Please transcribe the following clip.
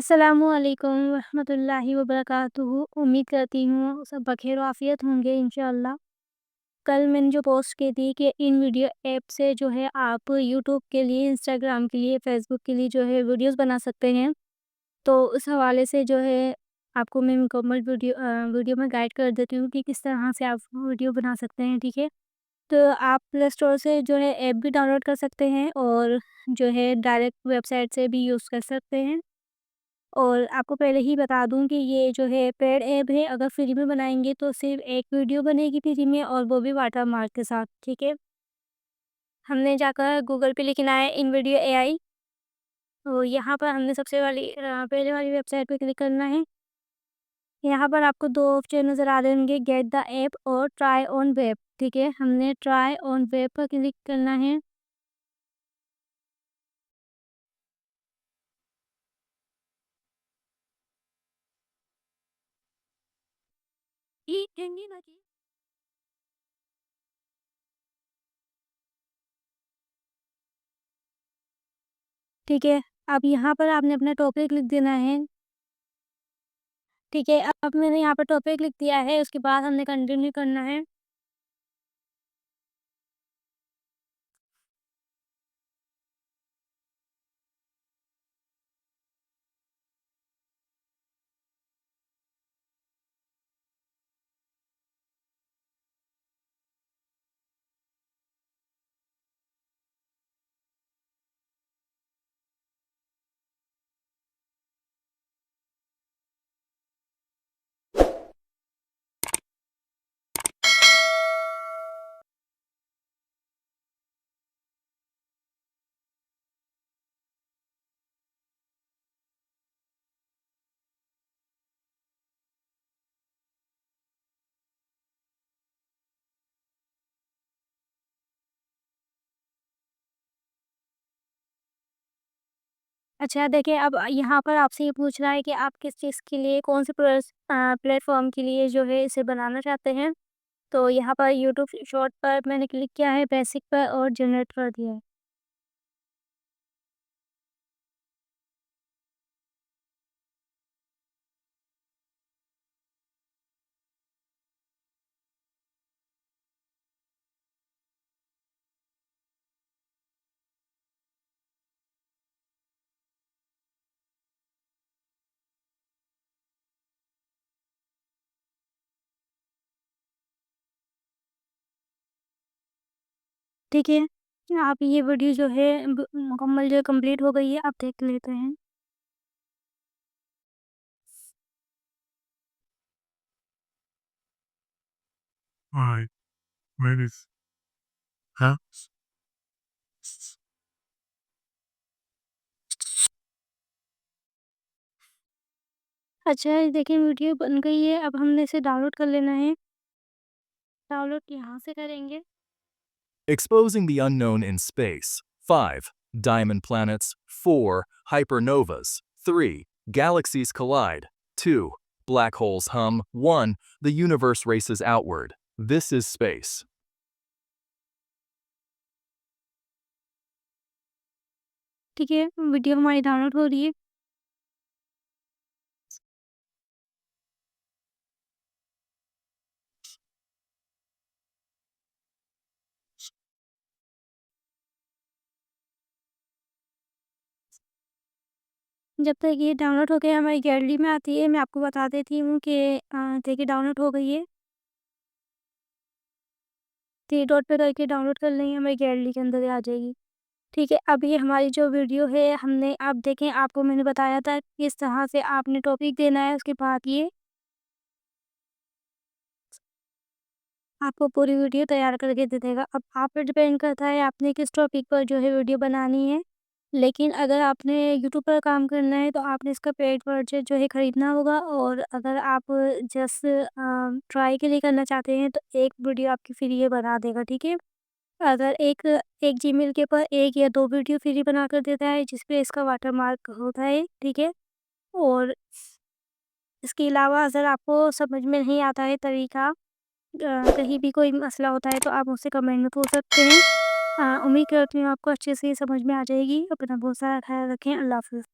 अस्सलामुअलैकुम वरहमतुल्लाहि वबरकातुहू। उम्मीद करती हूँ सब बख़ैर आफ़ियत होंगे इंशाअल्लाह। कल मैंने जो पोस्ट की थी कि इन वीडियो ऐप से जो है आप यूट्यूब के लिए, इंस्टाग्राम के लिए, फ़ेसबुक के लिए जो है वीडियोज़ बना सकते हैं। तो उस हवाले से जो है आपको मैं मुकम्मल वीडियो में गाइड कर देती हूँ कि किस तरह से आप वीडियो बना सकते हैं, ठीक है? तो आप प्ले स्टोर से जो है ऐप भी डाउनलोड कर सकते हैं और जो है डायरेक्ट वेबसाइट से भी यूज़ कर सकते हैं। और आपको पहले ही बता दूँ कि ये जो है पेड ऐप है, अगर फ्री में बनाएँगे तो सिर्फ़ एक वीडियो बनेगी फ्री में और वो भी वाटरमार्क के साथ, ठीक है? हमने जाकर गूगल पे लिखना है इनवीडियो एआई। तो यहाँ पर हमने सबसे पहले वाली वेबसाइट पे क्लिक करना है। यहाँ पर आपको 2 ऑप्शन नज़र आ रहे होंगे, गेट द ऐप और ट्राई ऑन वेब, ठीक है? हमने ट्राई ऑन वेब पर क्लिक करना है। ठीक है, अब यहाँ पर आपने अपना टॉपिक लिख देना है। ठीक है, अब मैंने यहाँ पर टॉपिक लिख दिया है, उसके बाद हमने कंटिन्यू करना है। अच्छा देखिए, अब यहाँ पर आपसे ये पूछ रहा है कि आप किस चीज़ के लिए, कौन से प्लेटफ़ॉर्म के लिए जो है इसे बनाना चाहते हैं। तो यहाँ पर यूट्यूब शॉर्ट पर मैंने क्लिक किया है, बेसिक पर और जनरेट कर दिया है। ठीक है, आप ये वीडियो जो है मुकम्मल जो कंप्लीट हो गई है, आप देख लेते हैं। Alright, where is house? अच्छा, ये देखिए वीडियो बन गई है, अब हमने इसे डाउनलोड कर लेना है। डाउनलोड यहाँ से करेंगे। Exposing the unknown in space. 5. Diamond planets. 4. Hypernovas. 3. Galaxies collide. 2. Black holes hum. 1. The universe races outward. This is space. ठीक है, वीडियो हमारी डाउनलोड हो रही है। जब तक ये डाउनलोड होके हमारी गैलरी में आती है, मैं आपको बता देती हूँ कि देखिए डाउनलोड हो गई है। 3 डॉट पे करके डाउनलोड कर लेंगे, हमारी गैलरी के अंदर ये आ जाएगी। ठीक है, अब ये हमारी जो वीडियो है हमने, आप देखें, आपको मैंने बताया था किस तरह से आपने टॉपिक देना है, उसके बाद ये आपको पूरी वीडियो तैयार करके दे देगा। अब आप पे डिपेंड करता है आपने किस टॉपिक पर जो है वीडियो बनानी है। लेकिन अगर आपने यूट्यूब पर काम करना है तो आपने इसका पेड वर्ज़न जो है ख़रीदना होगा, और अगर आप जस्ट ट्राई के लिए करना चाहते हैं तो एक वीडियो आपकी फ्री ये बना देगा, ठीक है? अगर एक एक जीमेल के ऊपर 1 या 2 वीडियो फ्री बना कर देता है जिस पे इसका वाटरमार्क होता है, ठीक है? और इसके अलावा अगर आपको समझ में नहीं आता है तरीका, कहीं भी कोई मसला होता है तो आप मुझसे कमेंट में पूछ सकते हैं। उम्मीद करती हूँ आपको अच्छे से समझ में आ जाएगी। अपना बहुत सारा ख़्याल रखें। अल्लाह हाफ़िज़।